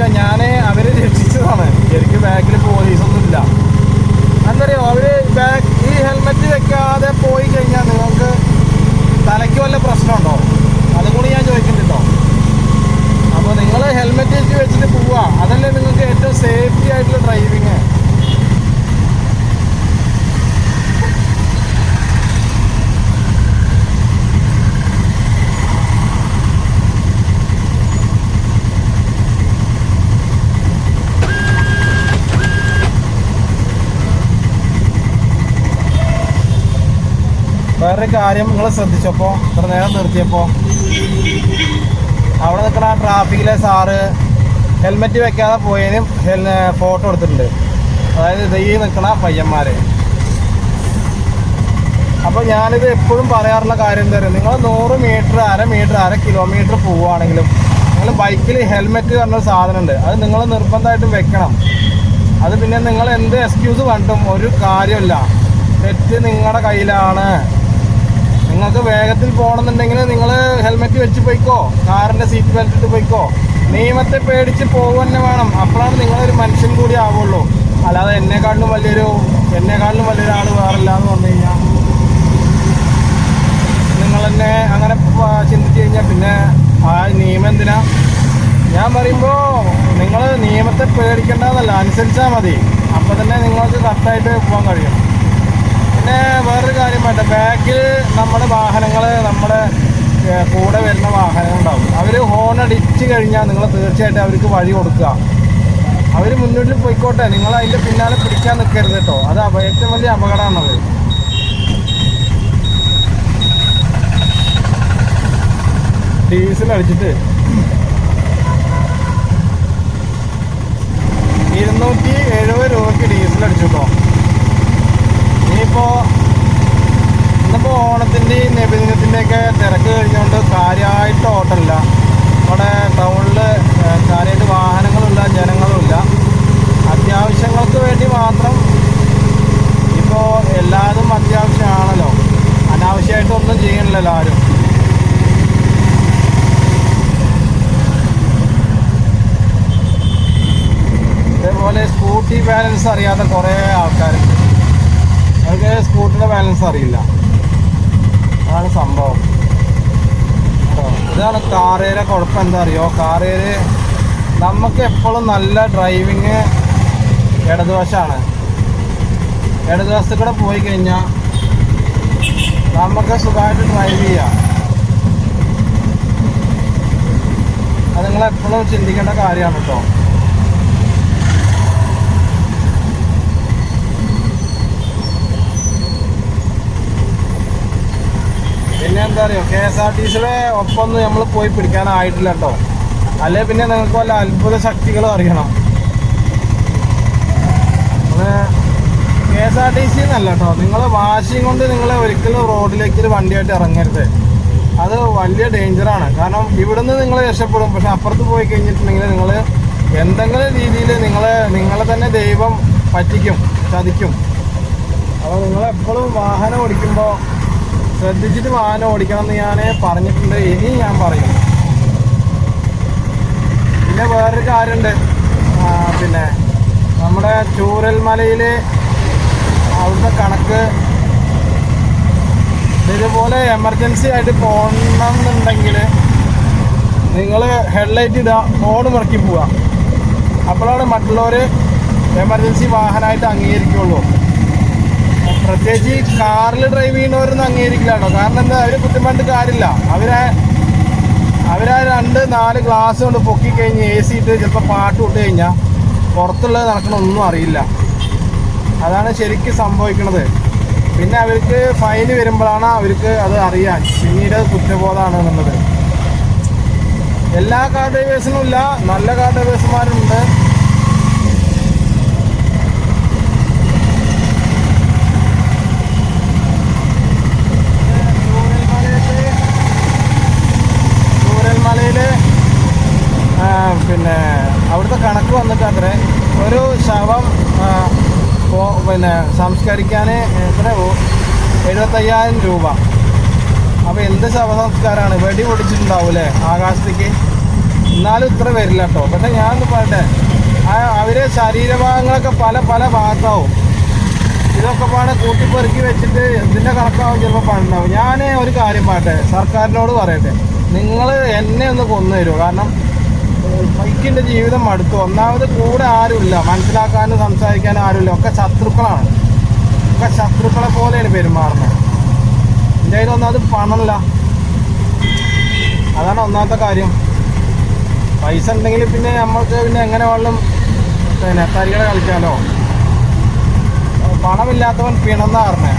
അറിയോ, ഞാൻ അവർ രക്ഷിച്ചതാണ്. ശരിക്കും ബാക്കിൽ പോലീസൊന്നുമില്ല. എന്താ അറിയോ, അവർ ഈ ഹെൽമെറ്റ് വെക്കാതെ പോയി കഴിഞ്ഞാൽ നിങ്ങൾക്ക് തലയ്ക്ക് വല്ല പ്രശ്നമുണ്ടോ? അതും കൂടി ഞാൻ ചോദിക്കുന്നുണ്ടോ. അപ്പോൾ നിങ്ങൾ ഹെൽമെറ്റ് വെച്ചിട്ട് പോവുക, അതല്ലേ നിങ്ങൾക്ക് ഏറ്റവും സേഫ്റ്റി ആയിട്ടുള്ള ഡ്രൈവിങ്. വേറൊരു കാര്യം നിങ്ങൾ ശ്രദ്ധിച്ചപ്പോൾ, ഇത്ര നേരം നിർത്തിയപ്പോൾ അവിടെ നിൽക്കുന്ന ആ ട്രാഫിക്കിലെ സാറ് ഹെൽമെറ്റ് വെക്കാതെ പോയതിനും ഫോട്ടോ എടുത്തിട്ടുണ്ട്. അതായത് ഈ നിൽക്കുന്ന പയ്യന്മാർ. അപ്പോൾ ഞാനിത് എപ്പോഴും പറയാറുള്ള കാര്യം എന്താ പറയുക, നിങ്ങൾ 100 മീറ്റർ, അര കിലോമീറ്റർ പോവുകയാണെങ്കിലും നിങ്ങൾ ബൈക്കിൽ ഹെൽമെറ്റ് പറഞ്ഞൊരു സാധനമുണ്ട്. അത് നിങ്ങൾ നിർബന്ധമായിട്ടും വെക്കണം. അത് പിന്നെ നിങ്ങൾ എന്ത് എക്സ്ക്യൂസ് കണ്ടും ഒരു കാര്യമില്ല. തെറ്റ് നിങ്ങളുടെ കയ്യിലാണ്. നിങ്ങൾക്ക് വേഗത്തിൽ പോകണമെന്നുണ്ടെങ്കിൽ നിങ്ങൾ ഹെൽമെറ്റ് വെച്ച് പോയിക്കോ, കാറിൻ്റെ സീറ്റ് ബെൽറ്റ് ഇട്ട് പോയിക്കോ. നിയമത്തെ പേടിച്ച് പോകുക തന്നെ വേണം. അപ്പോഴാണ് നിങ്ങളൊരു മനുഷ്യൻ കൂടി ആവുള്ളൂ. അല്ലാതെ എന്നെക്കാളിലും വലിയൊരാൾ വേറില്ല എന്ന് പറഞ്ഞു കഴിഞ്ഞാൽ നിങ്ങൾ തന്നെ അങ്ങനെ ചിന്തിച്ച് കഴിഞ്ഞാൽ പിന്നെ ആ നിയമം എന്തിനാ? ഞാൻ പറയുമ്പോൾ നിങ്ങൾ നിയമത്തെ പേടിക്കേണ്ടതല്ല, അനുസരിച്ചാൽ മതി. അപ്പോൾ തന്നെ നിങ്ങൾക്ക് കറക്റ്റായിട്ട് പോകാൻ കഴിയും. പിന്നെ വേറൊരു കാര്യം വേണ്ട, ബാക്കിൽ നമ്മുടെ വാഹനങ്ങൾ, നമ്മുടെ കൂടെ വരുന്ന വാഹനങ്ങളുണ്ടാവും. അവർ ഹോൺ അടിച്ച് കഴിഞ്ഞാൽ നിങ്ങൾ തീർച്ചയായിട്ടും അവർക്ക് വഴി കൊടുക്കുക. അവർ മുന്നോട്ട് പോയിക്കോട്ടെ, നിങ്ങൾ അതിൻ്റെ പിന്നാലെ പിടിക്കാൻ നിൽക്കരുത് കേട്ടോ. അത് ഏറ്റവും വലിയ അപകടമാണത്. ഡീസൽ അടിച്ചിട്ട് 270 രൂപയ്ക്ക് ഡീസൽ അടിച്ചു കേട്ടോ. ഇന്നിപ്പോൾ ഓണത്തിൻ്റെയും നബിദിനത്തിൻ്റെയൊക്കെ തിരക്ക് കഴിഞ്ഞുകൊണ്ട് കാര്യമായിട്ട് ഓട്ടമില്ല. ഇവിടെ ടൗണിൽ കാര്യമായിട്ട് വാഹനങ്ങളുമില്ല, ജനങ്ങളുമില്ല. അത്യാവശ്യങ്ങൾക്ക് വേണ്ടി മാത്രം. ഇപ്പോൾ എല്ലാതും അത്യാവശ്യമാണല്ലോ, അനാവശ്യമായിട്ടൊന്നും ചെയ്യണില്ലല്ലോ ആരും. ഇതേപോലെ സ്കൂട്ടി ബാലൻസ് അറിയാത്ത കുറേ ആൾക്കാരുണ്ട്. അവർക്ക് സ്കൂട്ടറിൻ്റെ ബാലൻസ് അറിയില്ല. അതാണ് സംഭവം കേട്ടോ. ഇതാണ് കാറേരെ കുഴപ്പം. എന്താ അറിയോ, കാറേര് നമുക്ക് എപ്പോഴും നല്ല ഡ്രൈവിങ് ഇടതുവശമാണ്. ഇടതുവശത്ത് കൂടെ പോയി കഴിഞ്ഞാൽ നമുക്ക് സുഖമായിട്ട് ഡ്രൈവ് ചെയ്യാം. അത് നിങ്ങളെപ്പോഴും ചിന്തിക്കേണ്ട കാര്യമാണ് കേട്ടോ. പിന്നെ എന്താ പറയുക, KSRTCയുടെ ഒപ്പൊന്നും നമ്മൾ പോയി പിടിക്കാനായിട്ടില്ല കേട്ടോ. അല്ലെ പിന്നെ നിങ്ങൾക്ക് വല്ല അത്ഭുത ശക്തികളും അറിയണം. KSRTC എന്നല്ല കേട്ടോ, നിങ്ങൾ വാശിയും കൊണ്ട് നിങ്ങൾ ഒരിക്കലും റോഡിലേക്ക് വണ്ടിയായിട്ട് ഇറങ്ങരുത്. അത് വലിയ ഡേഞ്ചറാണ്. കാരണം ഇവിടുന്ന് നിങ്ങൾ രക്ഷപ്പെടും, പക്ഷെ അപ്പുറത്ത് പോയി കഴിഞ്ഞിട്ടുണ്ടെങ്കിൽ നിങ്ങൾ എന്തെങ്കിലും രീതിയിൽ നിങ്ങളെ തന്നെ ദൈവം പറ്റിക്കും, ചതിക്കും. അപ്പോൾ നിങ്ങളെപ്പോഴും വാഹനം ഓടിക്കുമ്പോൾ ശ്രദ്ധിച്ചിട്ട് വാഹനം ഓടിക്കണം എന്ന് ഞാൻ പറഞ്ഞിട്ടുണ്ട്. ഇനി ഞാൻ പറയും. പിന്നെ വേറൊരു കാര്യമുണ്ട്, പിന്നെ നമ്മുടെ ചൂരൽമലയിൽ അവിടുത്തെ കണക്ക് ഇതുപോലെ എമർജൻസി ആയിട്ട് പോകണമെന്നുണ്ടെങ്കിൽ നിങ്ങൾ ഹെഡ്ലൈറ്റ് ഇടുക, ഹോൺ മുറക്കി പോവുക. അപ്പോഴാണ് മറ്റുള്ളവർ എമർജൻസി വാഹനമായിട്ട് അംഗീകരിക്കുള്ളൂ. പ്രത്യേകിച്ച് ഈ കാറിൽ ഡ്രൈവ് ചെയ്യുന്നവരൊന്നും അംഗീകരിക്കില്ല കേട്ടോ. കാരണം എന്താ, അവർ കുറ്റം കാര്യമില്ല. അവരാ 2-4 ഗ്ലാസ് കൊണ്ട് പൊക്കി കഴിഞ്ഞ് AC ഇട്ട് ചിലപ്പോൾ പാട്ട് വിട്ട് കഴിഞ്ഞാൽ പുറത്തുള്ളത് നടക്കണമൊന്നും അറിയില്ല. അതാണ് ശരിക്കും സംഭവിക്കുന്നത്. പിന്നെ അവർക്ക് ഫൈന് വരുമ്പോഴാണ് അവർക്ക് അത് അറിയാൻ, പിന്നീട് കുറ്റബോധമാണ് എന്നുള്ളത്. എല്ലാ കാർ ഡ്രൈവേഴ്സിനും ഇല്ല, നല്ല കാർ ഡ്രൈവേഴ്സുമാരുണ്ട്. ചൂരൽമലയിൽ പിന്നെ അവിടുത്തെ കണക്ക് വന്നിട്ട് അത്രേ, ഒരു ശവം പിന്നെ സംസ്കരിക്കാൻ എത്ര 75,000 രൂപ. അപ്പോൾ എന്ത് ശവസംസ്കാരമാണ്? വെടി പൊടിച്ചിട്ടുണ്ടാവും അല്ലേ ആകാശത്തേക്ക്. എന്നാലും ഇത്ര വരില്ല കേട്ടോ. പക്ഷെ ഞാനൊന്ന് പറയട്ടെ, അവരെ ശരീരഭാഗങ്ങളൊക്കെ പല പല ഭാഗത്താവും. ഇതൊക്കെ പാടെ കൂട്ടിപ്പെറുക്കി വെച്ചിട്ട് ഇതിൻ്റെ കണക്കാവും ചിലപ്പോൾ പണ്ടാവും. ഞാൻ ഒരു കാര്യം പറയട്ടെ, സർക്കാരിനോട് പറയട്ടെ, നിങ്ങൾ എന്നെ ഒന്ന് കൊന്നു തരുമോ? കാരണം ബൈക്കിൻ്റെ ജീവിതം മടുത്തു. ഒന്നാമത് കൂടെ ആരുമില്ല, മനസ്സിലാക്കാനും സംസാരിക്കാനും ആരുമില്ല. ഒക്കെ ശത്രുക്കളാണ്. ഒക്കെ ശത്രുക്കളെ പോലെയാണ് പെരുമാറുന്നത്. എൻ്റെ കയ്യിലൊന്നും അത് പണമില്ല, അതാണ് ഒന്നാമത്തെ കാര്യം. പൈസ ഉണ്ടെങ്കിൽ പിന്നെ നമ്മൾക്ക് പിന്നെ എങ്ങനെ വേണം പിന്നെ തരികളെ കളിക്കാമല്ലോ. പണമില്ലാത്തവൻ പിണന്നാ പറഞ്ഞേ.